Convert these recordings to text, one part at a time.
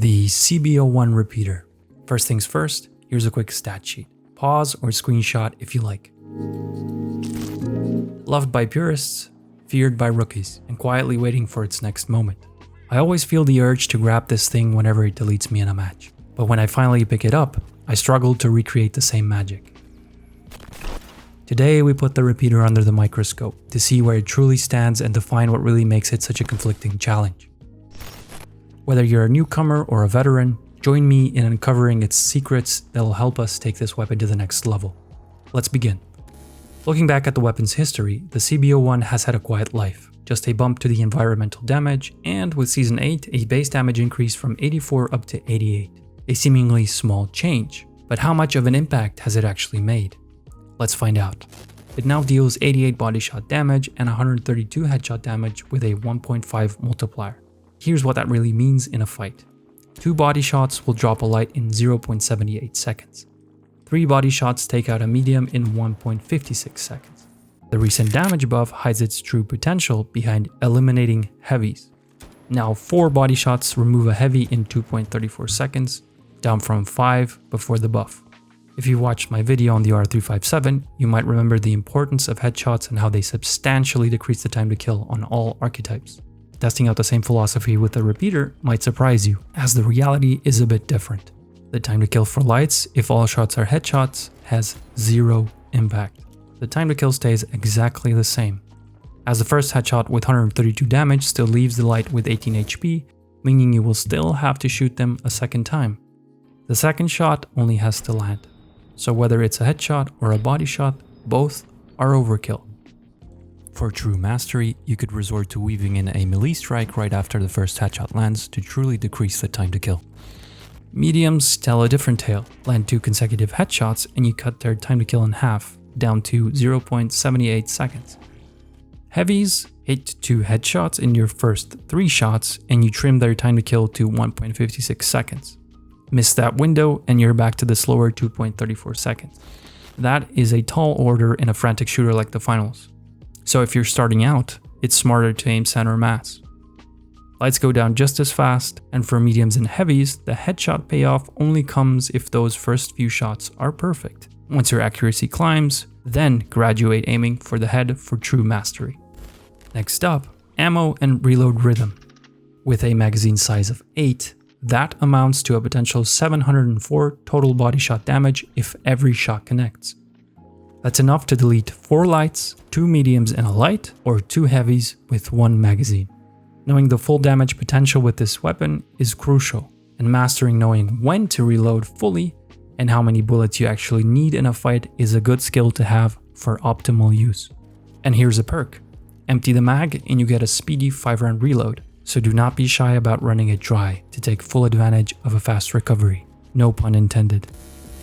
The CB-01 repeater. First things first, here's a quick stat sheet. Pause or screenshot if you like. Loved by purists, feared by rookies, and quietly waiting for its next moment. I always feel the urge to grab this thing whenever it deletes me in a match, but when I finally pick it up, I struggle to recreate the same magic. Today we put the repeater under the microscope to see where it truly stands and define what really makes it such a conflicting challenge. Whether you're a newcomer or a veteran, join me in uncovering its secrets that'll help us take this weapon to the next level. Let's begin. Looking back at the weapon's history, the CB-01 has had a quiet life, just a bump to the environmental damage, and with Season 8, a base damage increase from 84 up to 88. A seemingly small change, but how much of an impact has it actually made? Let's find out. It now deals 88 body shot damage and 132 headshot damage with a 1.5 multiplier. Here's what that really means in a fight. 2 body shots will drop a light in 0.78 seconds. 3 body shots take out a medium in 1.56 seconds. The recent damage buff hides its true potential behind eliminating heavies. Now 4 body shots remove a heavy in 2.34 seconds, down from 5 before the buff. If you watched my video on the R357, you might remember the importance of headshots and how they substantially decrease the time to kill on all archetypes. Testing out the same philosophy with the repeater might surprise you, as the reality is a bit different. The time to kill for lights, if all shots are headshots, has 0 impact. The time to kill stays exactly the same, as the first headshot with 132 damage still leaves the light with 18 HP, meaning you will still have to shoot them a second time. The second shot only has to land, so whether it's a headshot or a body shot, both are overkill. For true mastery, you could resort to weaving in a melee strike right after the first headshot lands to truly decrease the time to kill. Mediums tell a different tale. Land 2 consecutive headshots and you cut their time to kill in half, down to 0.78 seconds. Heavies hit 2 headshots in your first 3 shots and you trim their time to kill to 1.56 seconds. Miss that window and you're back to the slower 2.34 seconds. That is a tall order in a frantic shooter like the finals. So if you're starting out, it's smarter to aim center mass. Lights go down just as fast, and for mediums and heavies, the headshot payoff only comes if those first few shots are perfect. Once your accuracy climbs, then graduate aiming for the head for true mastery. Next up, ammo and reload rhythm. With a magazine size of 8, that amounts to a potential 704 total body shot damage if every shot connects. That's enough to delete 4 lights, 2 mediums and a light, or 2 heavies with 1 magazine. Knowing the full damage potential with this weapon is crucial, and mastering knowing when to reload fully and how many bullets you actually need in a fight is a good skill to have for optimal use. And here's a perk. Empty the mag and you get a speedy 5-round reload, so do not be shy about running it dry to take full advantage of a fast recovery. No pun intended.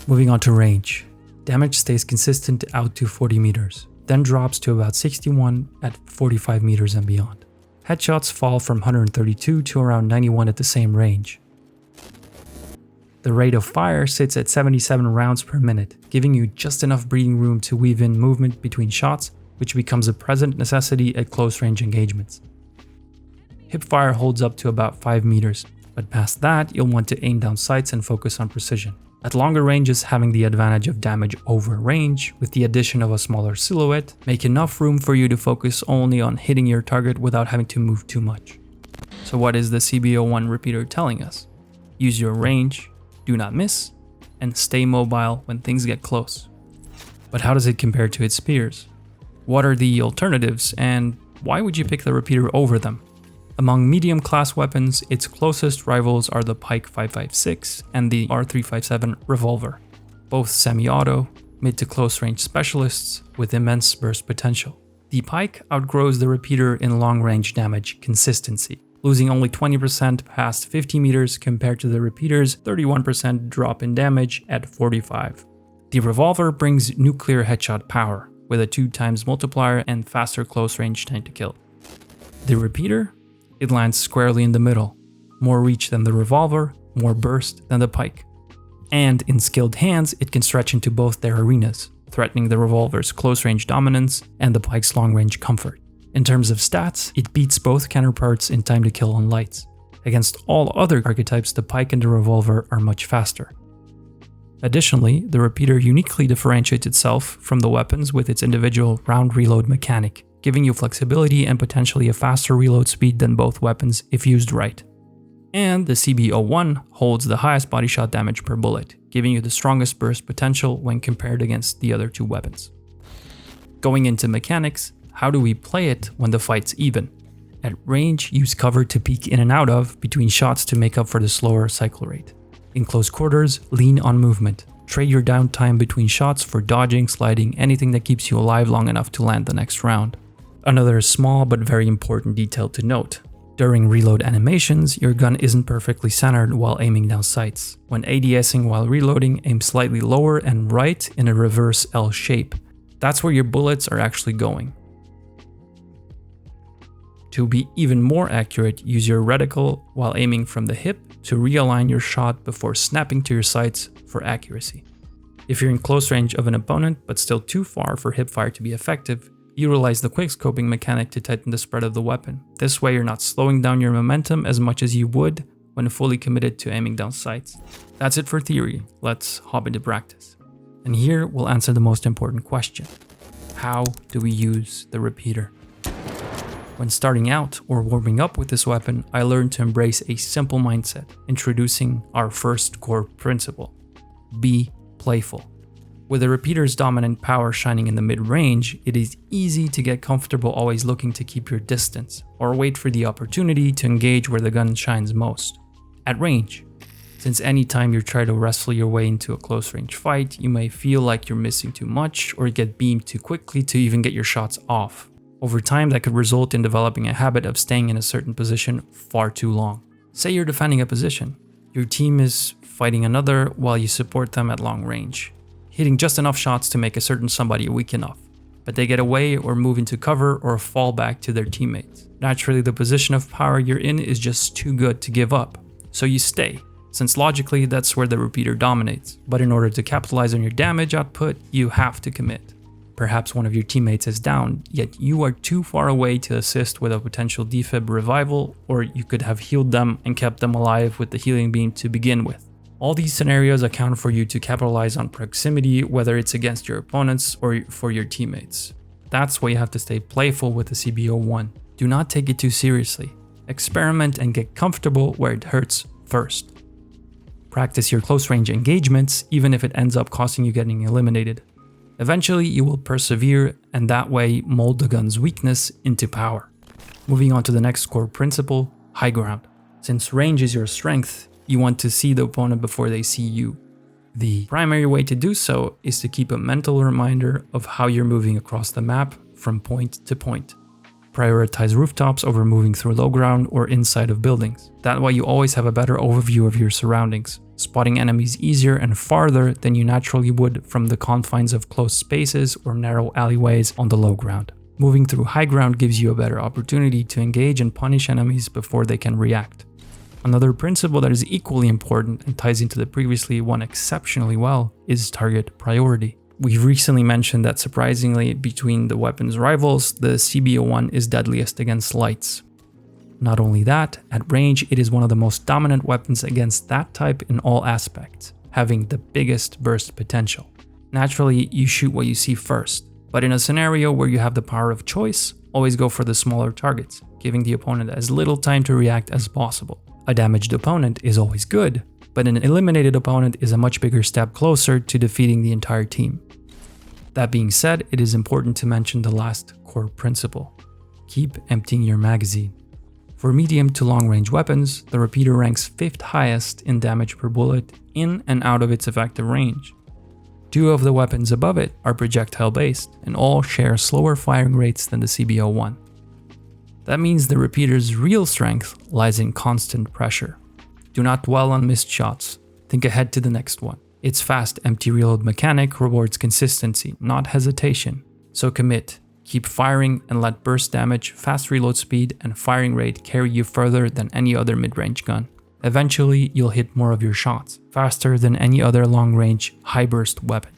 Moving on to range. Damage stays consistent out to 40 meters, then drops to about 61 at 45 meters and beyond. Headshots fall from 132 to around 91 at the same range. The rate of fire sits at 77 rounds per minute, giving you just enough breathing room to weave in movement between shots, which becomes a present necessity at close range engagements. Hipfire holds up to about 5 meters, but past that you'll want to aim down sights and focus on precision. At longer ranges, having the advantage of damage over range, with the addition of a smaller silhouette, make enough room for you to focus only on hitting your target without having to move too much. So what is the CB-01 repeater telling us? Use your range, do not miss, and stay mobile when things get close. But how does it compare to its peers? What are the alternatives, and why would you pick the repeater over them? Among medium class weapons, its closest rivals are the Pike 5.56 and the R357 revolver, both semi-auto, mid to close range specialists with immense burst potential. The Pike outgrows the repeater in long range damage consistency, losing only 20% past 50 meters compared to the repeater's 31% drop in damage at 45. The revolver brings nuclear headshot power, with a 2x multiplier and faster close range time to kill. The repeater? It lands squarely in the middle. More reach than the revolver, more burst than the Pike. And in skilled hands, it can stretch into both their arenas, threatening the revolver's close-range dominance and the Pike's long-range comfort. In terms of stats, it beats both counterparts in time to kill on lights, Against all other archetypes, the pike and the revolver are much faster. Additionally, the repeater uniquely differentiates itself from the weapons with its individual round reload mechanic, giving you flexibility and potentially a faster reload speed than both weapons if used right. And the CB-01 holds the highest body shot damage per bullet, giving you the strongest burst potential when compared against the other two weapons. Going into mechanics, how do we play it when the fight's even? At range, use cover to peek in and out of between shots to make up for the slower cycle rate. In close quarters, lean on movement. Trade your downtime between shots for dodging, sliding, anything that keeps you alive long enough to land the next round. Another small but very important detail to note. During reload animations, your gun isn't perfectly centered while aiming down sights. When ADSing while reloading, aim slightly lower and right in a reverse L shape. That's where your bullets are actually going. To be even more accurate, use your reticle while aiming from the hip to realign your shot before snapping to your sights for accuracy. If you're in close range of an opponent but still too far for hipfire to be effective, utilize the quickscoping mechanic to tighten the spread of the weapon. This way you're not slowing down your momentum as much as you would when fully committed to aiming down sights. That's it for theory, let's hop into practice. And here we'll answer the most important question. How do we use the repeater? When starting out or warming up with this weapon, I learned to embrace a simple mindset, introducing our first core principle. Be playful. With the repeater's dominant power shining in the mid-range, it is easy to get comfortable always looking to keep your distance, or wait for the opportunity to engage where the gun shines most. At range, since anytime you try to wrestle your way into a close-range fight, you may feel like you're missing too much or get beamed too quickly to even get your shots off. Over time, that could result in developing a habit of staying in a certain position far too long. Say you're defending a position. Your team is fighting another while you support them at long range, hitting just enough shots to make a certain somebody weak enough. But they get away or move into cover or fall back to their teammates. Naturally, the position of power you're in is just too good to give up. So you stay, since logically that's where the repeater dominates. But in order to capitalize on your damage output, you have to commit. Perhaps one of your teammates is down, yet you are too far away to assist with a potential defib revival, or you could have healed them and kept them alive with the healing beam to begin with. All these scenarios account for you to capitalize on proximity, whether it's against your opponents or for your teammates. That's why you have to stay playful with the CB-01. Do not take it too seriously. Experiment and get comfortable where it hurts first. Practice your close range engagements, even if it ends up costing you getting eliminated. Eventually, you will persevere and that way mold the gun's weakness into power. Moving on to the next core principle, high ground. Since range is your strength, you want to see the opponent before they see you. The primary way to do so is to keep a mental reminder of how you're moving across the map from point to point. Prioritize rooftops over moving through low ground or inside of buildings. That way you always have a better overview of your surroundings, spotting enemies easier and farther than you naturally would from the confines of close spaces or narrow alleyways on the low ground. Moving through high ground gives you a better opportunity to engage and punish enemies before they can react. Another principle that is equally important and ties into the previously one exceptionally well is target priority. We've recently mentioned that surprisingly, between the weapons rivals, the CB-01 is deadliest against lights. Not only that, at range it is one of the most dominant weapons against that type in all aspects, having the biggest burst potential. Naturally, you shoot what you see first, but in a scenario where you have the power of choice, always go for the smaller targets, giving the opponent as little time to react as possible. A damaged opponent is always good, but an eliminated opponent is a much bigger step closer to defeating the entire team. That being said, it is important to mention the last core principle. Keep emptying your magazine. For medium to long range weapons, the repeater ranks 5th highest in damage per bullet in and out of its effective range. 2 of the weapons above it are projectile based and all share slower firing rates than the CB-01. That means the repeater's real strength lies in constant pressure. Do not dwell on missed shots. Think ahead to the next one. Its fast empty reload mechanic rewards consistency, not hesitation. So commit, keep firing and let burst damage, fast reload speed, and firing rate carry you further than any other mid-range gun. Eventually, you'll hit more of your shots, faster than any other long-range, high-burst weapon.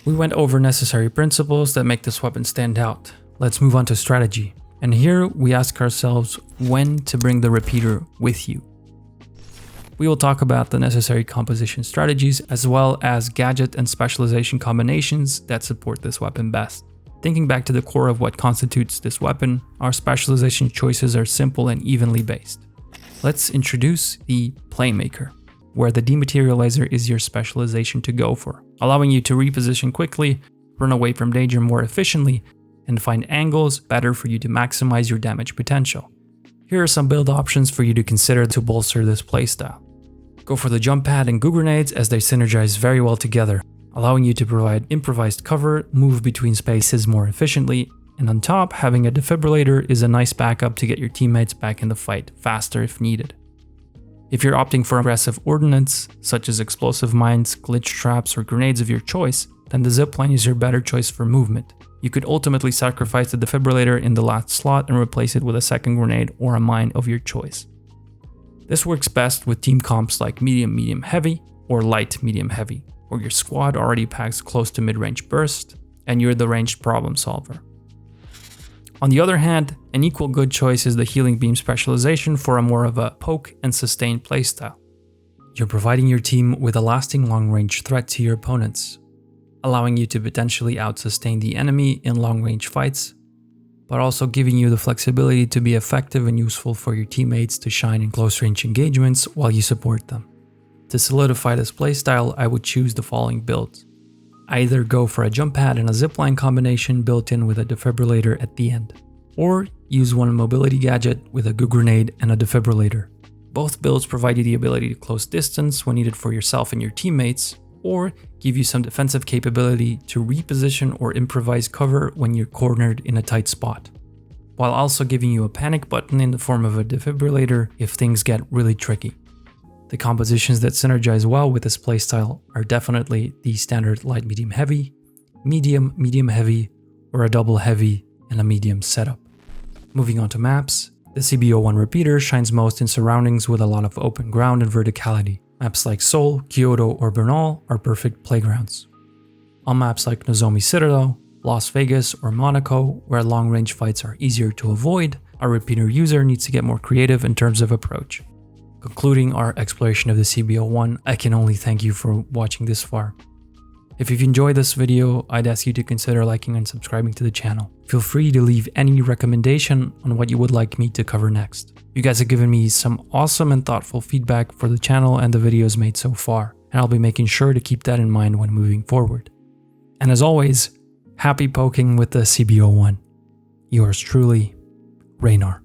We went over necessary principles that make this weapon stand out. Let's move on to strategy. And here we ask ourselves when to bring the repeater with you. We will talk about the necessary composition strategies as well as gadget and specialization combinations that support this weapon best. Thinking back to the core of what constitutes this weapon, our specialization choices are simple and evenly based. Let's introduce the Playmaker, where the dematerializer is your specialization to go for, allowing you to reposition quickly, run away from danger more efficiently, and find angles better for you to maximize your damage potential. Here are some build options for you to consider to bolster this playstyle. Go for the jump pad and goo grenades as they synergize very well together, allowing you to provide improvised cover, move between spaces more efficiently, and on top, having a defibrillator is a nice backup to get your teammates back in the fight faster if needed. If you're opting for aggressive ordnance, such as explosive mines, glitch traps, or grenades of your choice, then the zipline is your better choice for movement. You could ultimately sacrifice the defibrillator in the last slot and replace it with a second grenade or a mine of your choice. This works best with team comps like medium-medium-heavy or light-medium-heavy, where your squad already packs close to mid-range burst and you're the ranged problem solver. On the other hand, an equal good choice is the healing beam specialization for a more of a poke and sustain playstyle. You're providing your team with a lasting long-range threat to your opponents, allowing you to potentially out-sustain the enemy in long-range fights, but also giving you the flexibility to be effective and useful for your teammates to shine in close-range engagements while you support them. To solidify this playstyle, I would choose the following builds. Either go for a jump pad and a zipline combination built in with a defibrillator at the end, or use one mobility gadget with a goo grenade and a defibrillator. Both builds provide you the ability to close distance when needed for yourself and your teammates, or give you some defensive capability to reposition or improvise cover when you're cornered in a tight spot, while also giving you a panic button in the form of a defibrillator if things get really tricky. The compositions that synergize well with this playstyle are definitely the standard light medium heavy, medium heavy, or a double heavy and a medium setup. Moving on to maps, the CB-01 repeater shines most in surroundings with a lot of open ground and verticality. Maps like Seoul, Kyoto, or Bernal are perfect playgrounds. On maps like Nozomi Citadel, Las Vegas, or Monaco, where long-range fights are easier to avoid, our repeater user needs to get more creative in terms of approach. Concluding our exploration of the CB-01, I can only thank you for watching this far. If you've enjoyed this video, I'd ask you to consider liking and subscribing to the channel. Feel free to leave any recommendation on what you would like me to cover next. You guys have given me some awesome and thoughtful feedback for the channel and the videos made so far, and I'll be making sure to keep that in mind when moving forward. And as always, happy poking with the CB-01. Yours truly, Raynar.